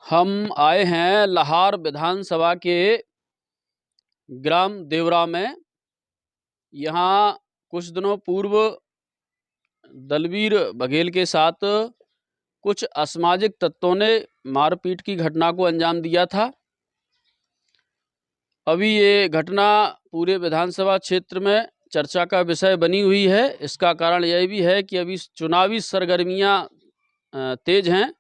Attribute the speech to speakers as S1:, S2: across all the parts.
S1: हम आए हैं लाहार विधानसभा के ग्राम देवरा में। यहाँ कुछ दिनों पूर्व दलवीर बघेल के साथ कुछ असामाजिक तत्वों ने मारपीट की घटना को अंजाम दिया था। अभी ये घटना पूरे विधानसभा क्षेत्र में चर्चा का विषय बनी हुई है। इसका कारण यह भी है कि अभी चुनावी सरगर्मियाँ तेज हैं।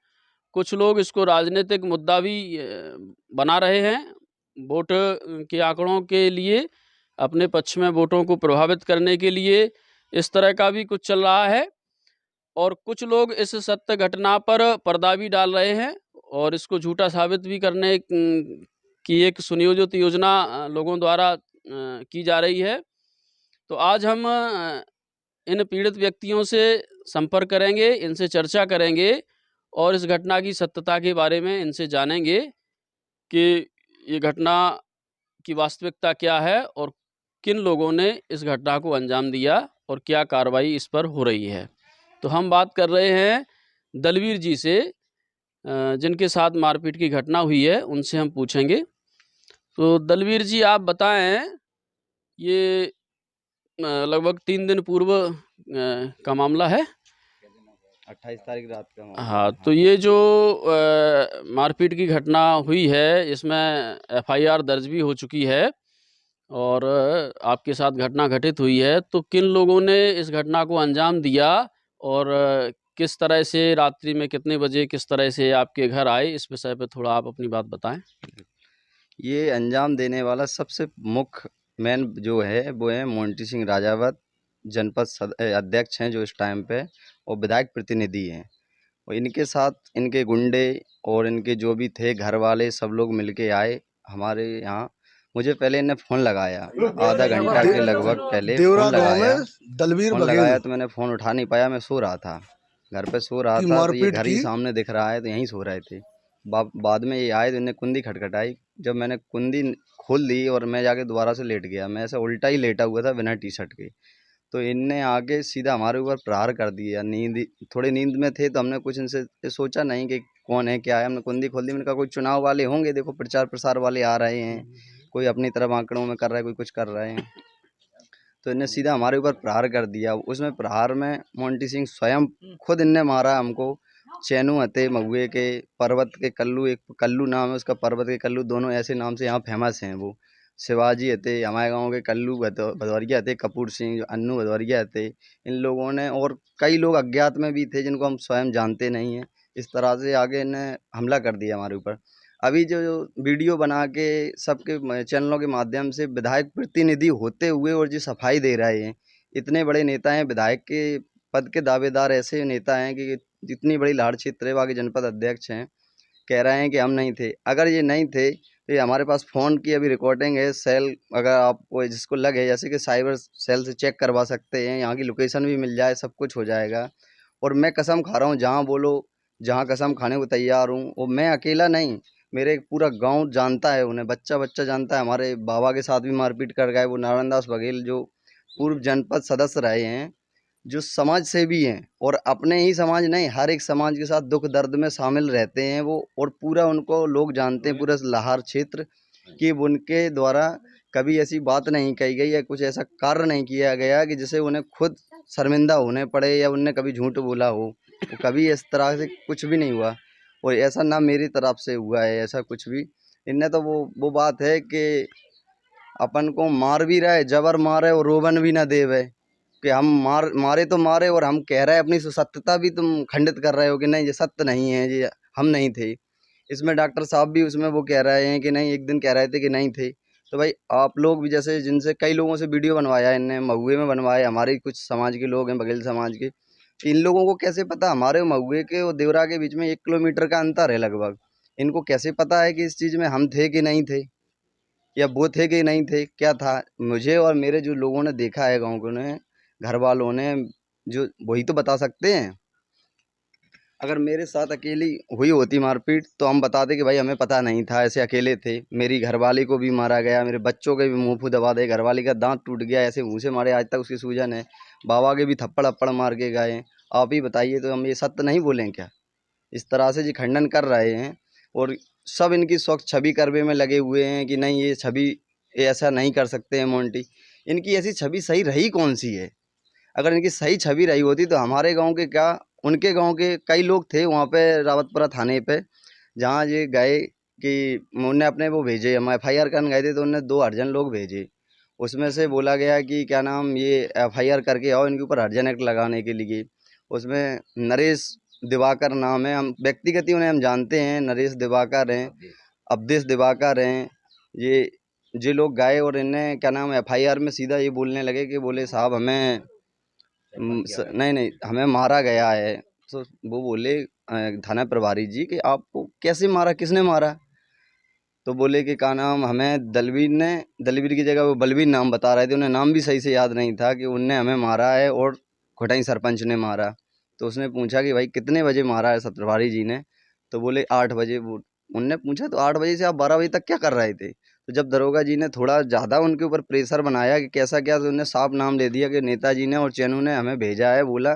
S1: कुछ लोग इसको राजनीतिक मुद्दा भी बना रहे हैं। वोट के आंकड़ों के लिए, अपने पक्ष में वोटों को प्रभावित करने के लिए इस तरह का भी कुछ चल रहा है। और कुछ लोग इस सत्य घटना पर पर्दा भी डाल रहे हैं और इसको झूठा साबित भी करने की एक सुनियोजित योजना लोगों द्वारा की जा रही है। तो आज हम इन पीड़ित व्यक्तियों से संपर्क करेंगे, इनसे चर्चा करेंगे और इस घटना की सत्यता के बारे में इनसे जानेंगे कि ये घटना की वास्तविकता क्या है और किन लोगों ने इस घटना को अंजाम दिया और क्या कार्रवाई इस पर हो रही है। तो हम बात कर रहे हैं दलवीर जी से, जिनके साथ मारपीट की घटना हुई है, उनसे हम पूछेंगे। तो दलवीर जी, आप बताएं, ये लगभग 3 दिन पूर्व का मामला है।
S2: 28 तारीख रात का मामला।
S1: हाँ, तो ये जो मारपीट की घटना हुई है, इसमें एफआईआर दर्ज भी हो चुकी है और आपके साथ घटना घटित हुई है। तो किन लोगों ने इस घटना को अंजाम दिया और किस तरह से, रात्रि में कितने बजे, किस तरह से आपके घर आए, इस विषय पे थोड़ा आप अपनी बात बताएं।
S2: ये अंजाम देने वाला सबसे मुख्य मेन जो है वो है मोंटी सिंह राजावत, जनपद अध्यक्ष हैं जो इस टाइम पे, और विधायक प्रतिनिधि हैं। और इनके साथ इनके गुंडे और इनके जो भी थे घर वाले सब लोग मिलके आए हमारे यहाँ। मुझे पहले इन्हें फ़ोन लगाया, आधा घंटा के लगभग पहले फ़ोन लगाया तो मैंने फ़ोन उठा नहीं पाया, मैं सो रहा था, घर पे सो रहा था। तो ये घर ही सामने दिख रहा है तो यहीं सो रहे थे। बाद में ये आए तो इन्हें कुंडी खटखटाई। जब मैंने कुंडी खोल दी और मैं जाके दोबारा से लेट गया, मैं ऐसा उल्टा ही लेटा हुआ था बिना टी शर्ट के, तो इनने आके सीधा हमारे ऊपर प्रहार कर दिया। थोड़ी नींद में थे तो हमने कुछ इनसे सोचा नहीं कि कौन है क्या है। हमने कुंडी खोल दी, मैंने कहा कोई चुनाव वाले होंगे, देखो प्रचार प्रसार वाले आ रहे हैं, कोई अपनी तरफ आंकड़ों में कर रहा है, कोई कुछ कर रहे हैं। तो इनने सीधा हमारे ऊपर प्रहार कर दिया। उसमें प्रहार में मोंटी सिंह स्वयं खुद इनने मारा हमको। चैनू हते महुए के, पर्वत के कल्लू, एक कल्लू नाम है उसका, पर्वत के कल्लू, दोनों ऐसे नाम से यहाँ फेमस हैं वो। शिवाजी हते हमारे गांव के, कल्लू भदौरिया हते, कपूर सिंह, अन्नू भदौरिया हते। इन लोगों ने, और कई लोग अज्ञात में भी थे जिनको हम स्वयं जानते नहीं हैं, इस तरह से आगे इन्हें हमला कर दिया हमारे ऊपर। अभी जो वीडियो बना के सबके चैनलों के माध्यम से विधायक प्रतिनिधि होते हुए और जो सफाई दे रहे हैं, इतने बड़े नेता हैं, विधायक के पद के दावेदार ऐसे नेता हैं कि जितनी बड़ी लाहड़ क्षेत्र है, वहाँ के जनपद अध्यक्ष हैं, कह रहे हैं कि हम नहीं थे। अगर ये नहीं थे तो ये हमारे पास फ़ोन की अभी रिकॉर्डिंग है। सेल अगर आपको जिसको लगे, जैसे कि साइबर सेल से चेक करवा सकते हैं, यहाँ की लोकेशन भी मिल जाए, सब कुछ हो जाएगा। और मैं कसम खा रहा हूँ, जहाँ बोलो, जहाँ कसम खाने को तैयार हूँ। और मैं अकेला नहीं, मेरे पूरा गांव जानता है उन्हें, बच्चा बच्चा जानता है। हमारे बाबा के साथ भी मारपीट कर गए वो नारायण दास बघेल, जो पूर्व जनपद सदस्य रहे हैं, जो समाज सेवी हैं, और अपने ही समाज नहीं, हर एक समाज के साथ दुख दर्द में शामिल रहते हैं वो। और पूरा उनको लोग जानते हैं, पूरा लाहौर क्षेत्र, कि उनके द्वारा कभी ऐसी बात नहीं कही गई या कुछ ऐसा कार्य नहीं किया गया कि जिसे उन्हें खुद शर्मिंदा होने पड़े या उनने कभी झूठ बोला हो। तो कभी इस तरह से कुछ भी नहीं हुआ, और ऐसा ना मेरी तरफ से हुआ है ऐसा कुछ भी। इनने तो वो बात है कि अपन को मार भी रहे, जबर मारे और रोबन भी ना देवे, कि हम मारे तो मारे, और हम कह रहे हैं अपनी सत्यता भी तुम खंडित कर रहे हो कि नहीं ये सत्य नहीं है, ये हम नहीं थे। इसमें डॉक्टर साहब भी उसमें वो कह रहे हैं कि नहीं, एक दिन कह रहे थे कि नहीं थे। तो भाई आप लोग भी, जैसे जिनसे कई लोगों से वीडियो बनवाया इनने, महुए में बनवाया, हमारे कुछ समाज के लोग हैं, बघेल समाज के, इन लोगों को कैसे पता हमारे महुए के और देवरा के बीच में 1 किलोमीटर का अंतर है लगभग, इनको कैसे पता है कि इस चीज़ में हम थे कि नहीं थे, या वो थे कि नहीं थे, क्या था। मुझे और मेरे जो लोगों ने देखा है, गाँव के ने, घर वालों ने, जो वही तो बता सकते हैं। अगर मेरे साथ अकेली हुई होती मारपीट तो हम बताते कि भाई हमें पता नहीं था, ऐसे अकेले थे। मेरी घरवाली को भी मारा गया, मेरे बच्चों के भी मुंह फूँ दबा दे, घरवाली का दांत टूट गया, ऐसे मुंह से मारे, आज तक उसकी सूजन है। बाबा के भी थप्पड़ अप्पड़ मार के गए। आप ही बताइए, तो हम ये सत्य नहीं बोलें क्या? इस तरह से जी खंडन कर रहे हैं। और सब इनकी स्वच्छ छवि करने में लगे हुए हैं कि नहीं, ये छवि ये ऐसा नहीं कर सकते हैं मोंटी। इनकी ऐसी छवि सही रही कौन सी है? अगर इनकी सही छवि रही होती तो हमारे गांव के क्या, उनके गांव के कई लोग थे वहाँ पे रावतपुरा थाने पे, जहाँ ये गए कि उनने अपने वो भेजे, हम FIR करने गए थे तो उनने 2 हरिजन लोग भेजे। उसमें से बोला गया कि क्या नाम, ये FIR करके आओ इनके ऊपर हरिजन एक्ट लगाने के लिए। उसमें नरेश दिवाकर नाम है, हम व्यक्तिगत ही उन्हें हम जानते हैं, नरेश दिवाकर हैं, अवधेश दिवाकर हैं। ये लोग गए और इन्हें क्या नाम FIR में सीधा ये बोलने लगे कि बोले साहब हमें नहीं हमें मारा गया है। तो वो बोले थाना प्रभारी जी कि आपको कैसे मारा, किसने मारा? तो बोले कि का नाम, हमें दलवीर की जगह वो बलवीर नाम बता रहे थे, उन्हें नाम भी सही से याद नहीं था, कि उनने हमें मारा है और खुटाई सरपंच ने मारा। तो उसने पूछा कि भाई कितने बजे मारा है प्रभारी जी ने? तो बोले 8 बजे। वो उनने पूछा तो 8 बजे से आप 12 बजे तक क्या कर रहे थे? तो जब दरोगा जी ने थोड़ा ज़्यादा उनके ऊपर प्रेशर बनाया कि कैसा क्या, तो उन्होंने साफ नाम ले दिया कि नेताजी ने और चैनू ने हमें भेजा है, बोला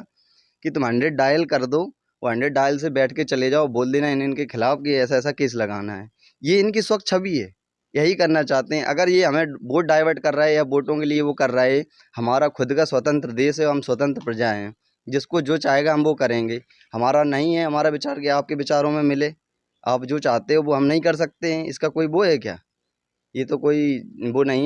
S2: कि तुम 100 डायल कर दो, वो 100 डायल से बैठ के चले जाओ, बोल देना इनके खिलाफ कि ऐसा ऐसा केस लगाना है। ये इनकी स्वच्छ छवि है, यही करना चाहते हैं। अगर ये हमें वोट डाइवर्ट कर रहा है या वोटों के लिए वो कर रहा है, हमारा खुद का स्वतंत्र देश है, हम स्वतंत्र प्रजा हैं, जिसको जो चाहेगा हम वो करेंगे। हमारा नहीं है हमारा विचार कि आपके विचारों में मिले, आप जो चाहते हो वो हम नहीं कर सकते हैं, इसका कोई वो है क्या? ये तो कोई वो नहीं है।